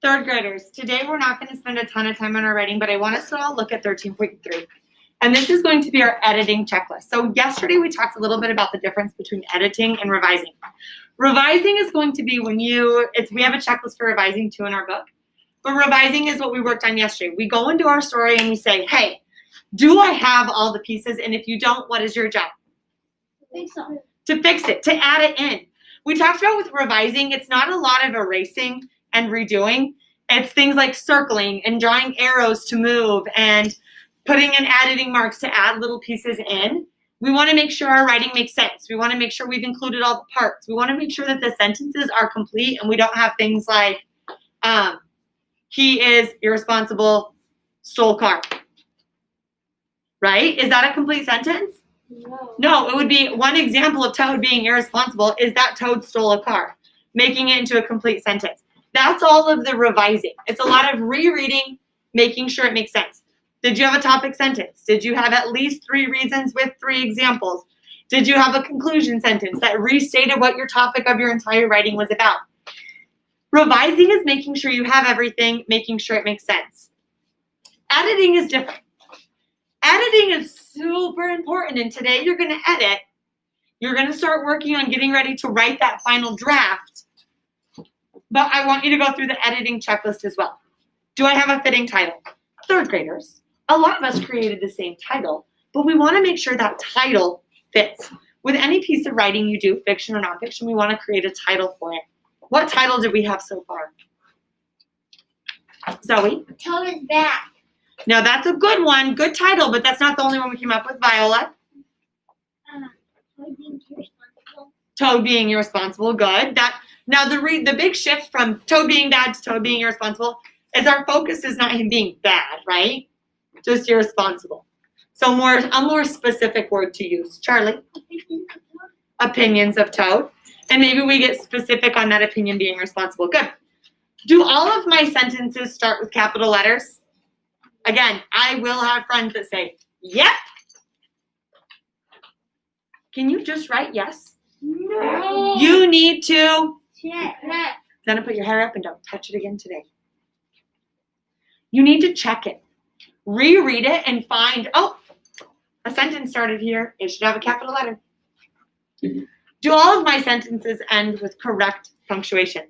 Third graders, today we're not going to spend a ton of time on our writing, but I want us to all look at 13.3. And this is going to be our editing checklist. So yesterday we talked a little bit about the difference between editing and revising. Revising is going to be when we have a checklist for revising too in our book. But revising is what we worked on yesterday. We go into our story and we say, hey, do I have all the pieces? And if you don't, what is your job? To fix it, to add it in. We talked about with revising, it's not a lot of erasing and redoing. It's things like circling and drawing arrows to move and putting in editing marks to add little pieces in. We want to make sure our writing makes sense. We want to make sure we've included all the parts. We want to make sure that the sentences are complete and we don't have things like, he is irresponsible, stole car. Right? Is that a complete sentence? No, it would be one example of Toad being irresponsible is that Toad stole a car, making it into a complete sentence. That's all of the revising. It's a lot of rereading, making sure it makes sense. Did you have a topic sentence? Did you have at least 3 reasons with 3 examples? Did you have a conclusion sentence that restated what your topic of your entire writing was about? Revising is making sure you have everything, making sure it makes sense. Editing is different. Editing is super important, and today you're going to edit. You're going to start working on getting ready to write that final draft. But I want you to go through the editing checklist as well. Do I have a fitting title? Third graders, a lot of us created the same title, but we want to make sure that title fits. With any piece of writing you do, fiction or nonfiction, we want to create a title for it. What title did we have so far? Zoe? Toad is back. Now that's a good one, good title, but that's not the only one we came up with. Viola? Toad being irresponsible. Toad being irresponsible, good. Now the big shift from Toad being bad to Toad being irresponsible is our focus is not him being bad, right? Just irresponsible. So a more specific word to use. Charlie? Opinions of Toad. And maybe we get specific on that opinion being responsible. Good. Do all of my sentences start with capital letters? Again, I will have friends that say, yep. Can you just write yes? No. You need to. Check. Then put your hair up and don't touch it again today. You need to check it. Reread it and find, oh, a sentence started here. It should have a capital letter. Do all of my sentences end with correct punctuation?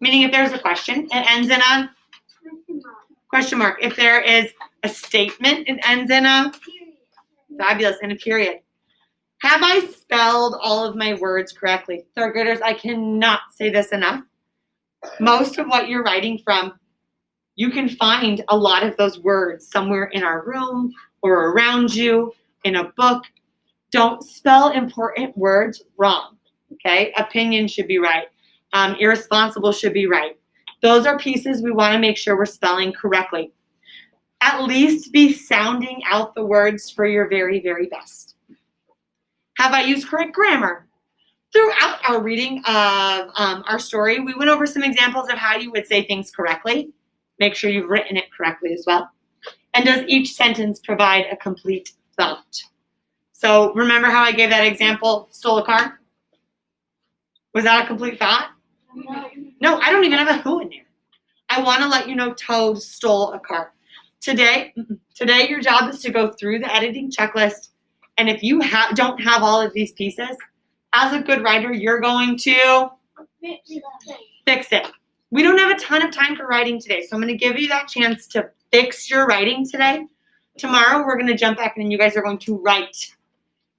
Meaning if there's a question, it ends in a question mark. If there is a statement, it ends in a fabulous, in a period. Have I spelled all of my words correctly? Third graders, I cannot say this enough. Most of what you're writing from, you can find a lot of those words somewhere in our room or around you, in a book. Don't spell important words wrong, okay? Opinion should be right. Irresponsible should be right. Those are pieces we want to make sure we're spelling correctly. At least be sounding out the words for your very, very best. Have I used correct grammar? Throughout our reading of our story, we went over some examples of how you would say things correctly. Make sure you've written it correctly as well. And does each sentence provide a complete thought? So remember how I gave that example, stole a car? Was that a complete thought? No, I don't even have a who in there. I want to let you know Toad stole a car. Today your job is to go through the editing checklist, and if you don't have all of these pieces, as a good writer, you're going to fix it. We don't have a ton of time for writing today, so I'm going to give you that chance to fix your writing today. Tomorrow, we're going to jump back, and you guys are going to write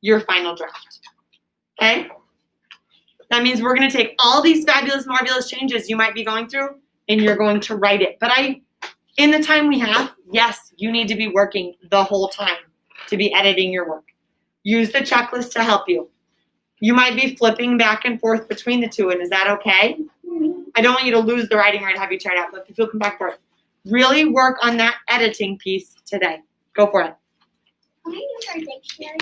your final draft, okay? That means we're going to take all these fabulous, marvelous changes you might be going through, and you're going to write it. But in the time we have, yes, you need to be working the whole time to be editing your work. Use the checklist to help you. You might be flipping back and forth between the two, and is that okay? I don't want you to lose the writing or have you tired out, but if you'll come back for it. Really work on that editing piece today. Go for it. Can I use our dictionary?